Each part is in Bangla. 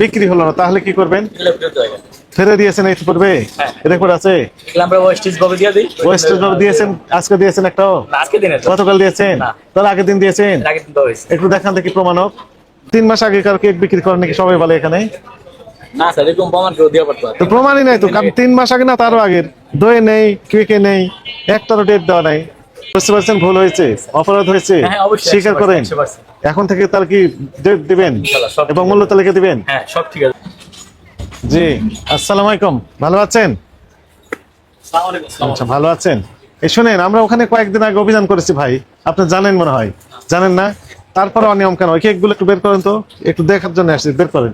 বিক্রি হলো না, তাহলে কি করবেন? ফেরে দিয়েছেন এই পূর্বে? রেকর্ড আছে? আমরা ওয়েস্টেজ ভাবে দিয়ে দিই। ওয়েস্টেজ ভাবে দিয়েছেন? আজকে দিয়েছেন একটাও? আজকে দিনে গতকাল দিয়েছেন? তাহলে আগের দিন দিয়েছেন? আগের দিন দেওয়া হয়েছে। একটু দেখান দেখি প্রমাণক। 3 মাস আগেকার কেক বিক্রি করেন নাকি সবাই বলে এখানে? না স্যার, এরকম প্রমাণ কেউ দেওয়া পারতো না। তো প্রমাণই নাই তো, কারণ 3 মাস আগে না তারও আগের দই নেই, কেকে নেই, একটারও ডেট দেওয়া নাই। বুঝতে পারছেন ভুল হয়েছে, অপরাধ হয়েছে, হ্যাঁ, অবশ্যই স্বীকার করেন। 100%। এখন থেকে তার কি ডেট দিবেন ইনশাআল্লাহ, সব এবং মূল্য তালিকা দিবেন? হ্যাঁ, সব ঠিক আছে। জি, আসসালামু আলাইকুম, ভালো আছেন? আসসালামু আলাইকুম। আচ্ছা, ভালো আছেন। এই শুনেন, আমরা ওখানে কয়েকদিন আগে অভিযান করেছি ভাই, আপনি জানেন মনে হয়। জানেন না? তারপরে অনিয়ম কেন? ওই কেকগুলো একটু বের করেন তো, একটু দেখার জন্য আসছি, বের করেন।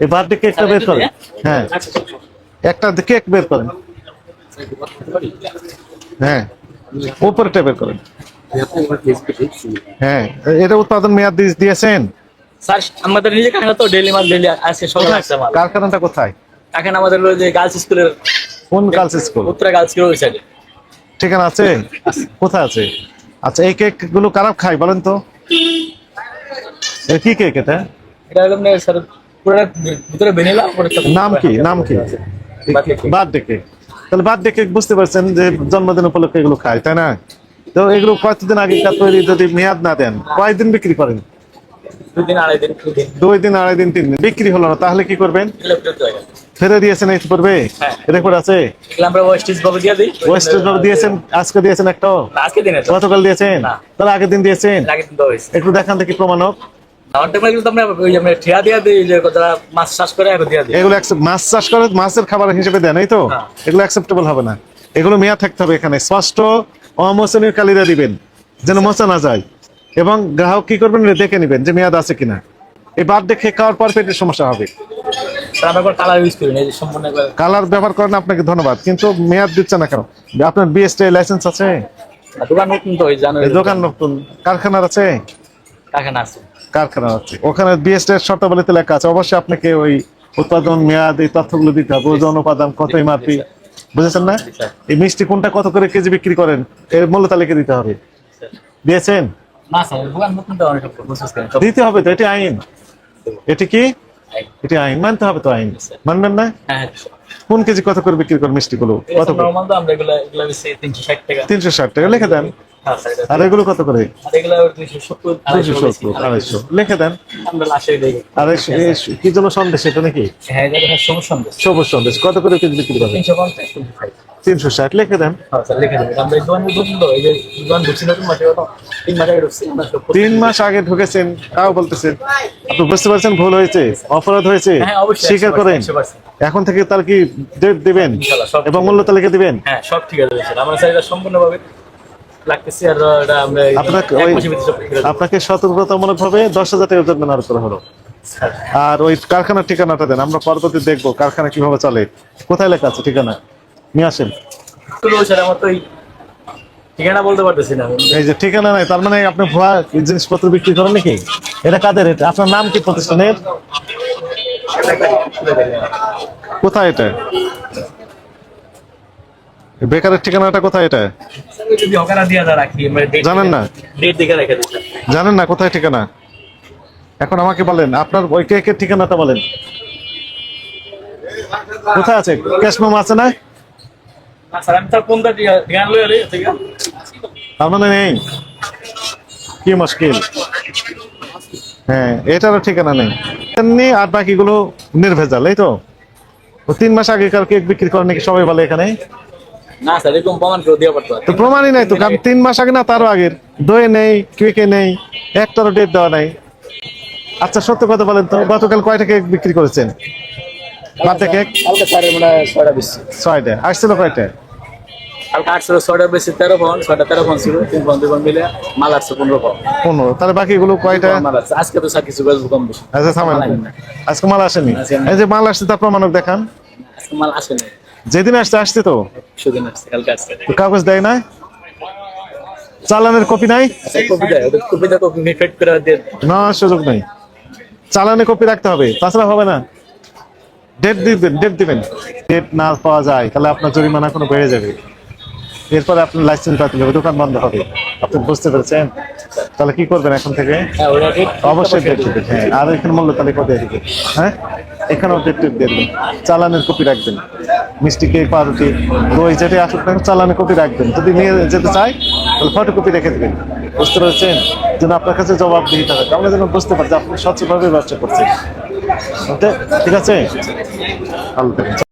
এই বার্থডে কেকটা বের করেন। হ্যাঁ, একটা কেক বের করেন। হ্যাঁ, উপরেটা বের করেন। হ্যাঁ, এটা উৎপাদন মেয়াদ দিয়েছেন? স্যার, আমাদের নিজে কারখানা তো ডেইলি মাল ডেইলি আজকে সকালে আসছে মাল। কারখানাটা কোথায়? কারখানা আমাদের হলো যে গার্লস স্কুলের। কোন গার্লস স্কুল? উত্তরা গার্লস স্কুলের ওই সাইডে। ঠিকানা আছে? কোথায় আছে? আচ্ছা, এই কেক গুলো কারা খায় বলেন তো? কি কেক এটা? এটা হলো আপনার স্যার পুরো ভিতরে ভ্যানিলা, নাম কি? নাম কি? Birthday cake. তাহলে বার্থডে কেক বুঝতে পারছেন যে জন্মদিন উপলক্ষে এগুলো খায়, তাই না? তো এগুলো কতদিন আগেকার তৈরি, যদি মেয়াদ না দেন কয়দিন বিক্রি করেন? 2 দিন 2.5 দিন 2 দিন, 2.5 দিন, 3 দিন বিক্রি হলো না, তাহলে কি করবেন? ফেরে দিয়েছেন এই পূর্বে? রেকর্ড আছে? আমরা ওয়েস্টেজ ভাবে দিয়ে দিই। ওয়েস্টেজ ভাবে দিয়েছেন? আজকে দিয়েছেন একটাও? আজকে দিনে গতকাল দিয়েছেন? তাহলে আগের দিন দিয়েছেন? আগের দিন দেওয়া হয়েছে। একটু দেখান দেখি প্রমাণক। আমার টাকা কিন্তু আমরা ওই আমরা ঠিয়া দিয়ে দিই, যে যারা মাছ চাষ করে আর দিয়ে দিই। এগুলো মাছ চাষ করে মাছের খাবার হিসেবে দেন, এই তো? এগুলো অ্যাকসেপ্টেবল হবে না। এগুলো মেয়াদ থাকতে হবে, এখানে স্পষ্ট অমোচনীয় কালিরা দিবেন যেন মোচা না যায়, এবং গ্রাহক কি করবেন দেখে নেবেন যে মেয়াদ আছে কিনা। এই বার্থডে কেক খাওয়ার পর পেটের সমস্যা হবে। আমরা কালার ইউজ করি না, এই যে সম্পূর্ণ কালার ব্যবহার করেন, আপনাকে ধন্যবাদ, কিন্তু মেয়াদ দিচ্ছে না কেন? আপনার বিএসটি লাইসেন্স আছে? দোকান নতুন তো, জানো দোকান নতুন, কারখানার আছে? কারখানা আছে। কারখানা আছে, ওখানে বিএসটি এর শর্তাবলীতে লেখা আছে, অবশ্যই আপনাকে ওই উৎপাদন মেয়াদ এই তথ্যগুলো দিতে হবে, ওজন উপাদান কত, এমআরপি, বুঝেছেন না? এই মিষ্টি কোনটা কত করে কেজি বিক্রি করেন এর মূল্য তালিকা দিতে হবে। দিয়েছেন? না স্যার, দোকান নতুন তো অনেক প্রসেস করে দিতে হবে তো, এটি আইন। এটি কি? এটি আইন, মানতে হবে তো আইন। মানবেন না? হ্যাঁ। কোন কেজি কত করে বিক্রি করেন মিষ্টি গুলো? কত করে? নরমাল তো আমরা এগুলা এগুলা বেশি 360 টাকা। 360 টাকা লিখে দেন। হ্যাঁ স্যার। আর এগুলো কত করে? আর এগুলা 270 270, 250 লিখে দেন। আমরা লাশে দেই। 250 কি জন্য সন্দেশ এটা নাকি? হ্যাঁ, এটা সমস্যা নেই। সবুজ সন্দেশ কত করে কেজি বিক্রি করেন? 350 25। 360 লিখে দেন। হ্যাঁ স্যার, লিখে দেন। আমরা এই দোকানে ঢুকলো, এই যে দোকান ঢুকছি নতুন মাসে, কত 3 মাস আগে ঢুকছি আমরা। 3 মাস আগে ঢুকেছেন তাও বলতেছেন? আপনি বুঝতে পারছেন ভুল হয়েছে, অপরাধ হয়েছে, হ্যাঁ, অবশ্যই স্বীকার করেন। 100%। এখন থেকে তার কি ডেট দিবেন ইনশাআল্লাহ, সব এবং মূল্য তালিকা দিবেন? হ্যাঁ, সব ঠিক আছে স্যার। আমরা স্যার এটা সম্পূর্ণভাবে লাগতেছি, আর এটা আমরা আপনাকে এক ওই মাসের ভিতরে সব ঠিক আছে। আপনাকে সতর্কতামূলক ভাবে 10,000 টাকা জরিমানা আরোপ করা হলো। আর ওই কারখানার ঠিকানাটা দেন, আমরা পরবর্তী দেখবো কারখানা কিভাবে চলে। কোথায় লেখা আছে ঠিকানা? নিয়ে আসেন। স্যার, আমার তো এই ঠিকানা বলতে পারতেছি না। এই যে ঠিকানা নাই, তার মানে আপনি ভুয়া জিনিসপত্র বিক্রি করেন নাকি? এটা কাদের? এটা আপনার নাম কি প্রতিষ্ঠানের? কোথায় এটা? বেকারের ঠিকানাটা কোথায় এটা? যদি হকারা দিয়া রাখি, আমরা জানেন না? ডেট দেখে রেখে দিই স্যার। জানেন না কোথায় ঠিকানা? এখন আমাকে বলেন, আপনার ওই কেকের ঠিকানাটা বলেন। কোথায় আছে? ক্যাশ মেমো আছে না? না স্যার, আমি তার কোনটা ঠিকানা লই আরে ঠিক আছে। তার মানে নেই, কি মুশকিল। হ্যাঁ, এটারও ঠিকানা নেই। এমনি আর বাকিগুলো নির্ভেজাল, এই তো? 3 মাস আগেকার কেক বিক্রি করেন নাকি সবাই বলে এখানে? না স্যার, এরকম প্রমাণ কেউ দেওয়া পারতো না। তো প্রমাণই নাই তো, কারণ 3 মাস আগে না তারও আগের দই নেই, কেকে নেই, একটারও ডেট দেওয়া নাই। আচ্ছা, সত্য কথা বলেন তো, গতকাল কয়টা কেক বিক্রি করেছেন? Birthday cake? কালকে স্যার আমরা 6টা বেশি। 6টা। আসছিল কয়টা? কালকে 6টা বেশি 13 পাউন্ড, 6টা 13 পাউন্ড ছিল, 3 পাউন্ড 2 পাউন্ড মিলে মাল আসছে 15 পাউন্ড। 15। তাহলে বাকিগুলো কয়টা? মাল আসছে আজকে তো স্যার কিছু বেশ কম বেশি। আচ্ছা থামেন, আজকে মাল আসেনি? এই যে মাল আসছে তার প্রমাণক দেখান। আজকে মাল আসে না। যেদিন আসছে তো সুদিন আসছে, কালকে আসছে। তো কাগজ দেয় না? চালানের কপি নাই? আচ্ছা, কপি দেয়, ওদের কপিটা তো ফেড করে দিয়ে। না, সুযোগ নেই। চালানে কপি রাখতে হবে, তাছাড়া হবে না। ডেট দিবেন, ডেট দিবেন। ডেট না পাওয়া যায় তাহলে আপনার জরিমানা কোনো বেড়ে যাবে। এরপরে আপনার লাইসেন্স বাতিল হবে, দোকান বন্ধ হবে। আপনি বুঝতে পেরেছেন? তাহলে কি করবেন এখন থেকে? হ্যাঁ ওটা ঠিক। অবশ্যই ডেট দিবেন, হ্যাঁ। আর এখানে মূল্য তালিকা দিয়ে দিবেন, হ্যাঁ। এখানেও ডেট দিয়ে দেবেন, চালানের কপি রাখবেন। মিষ্টি কেক, পাউরুটি, দই যেটাই আসুক না, চালানের কপি রাখবেন। যদি নিয়ে যেতে চাই তাহলে ফটোকপি রেখে দেবেন। বুঝতে পেরেছেন? যেন আপনার কাছে জবাবদিহিতা থাকে, আমরা যেন বুঝতে পারি যে আপনি স্বচ্ছভাবে ব্যবসা করছেন। ওকে, ঠিক আছে, ভালো থাকেন।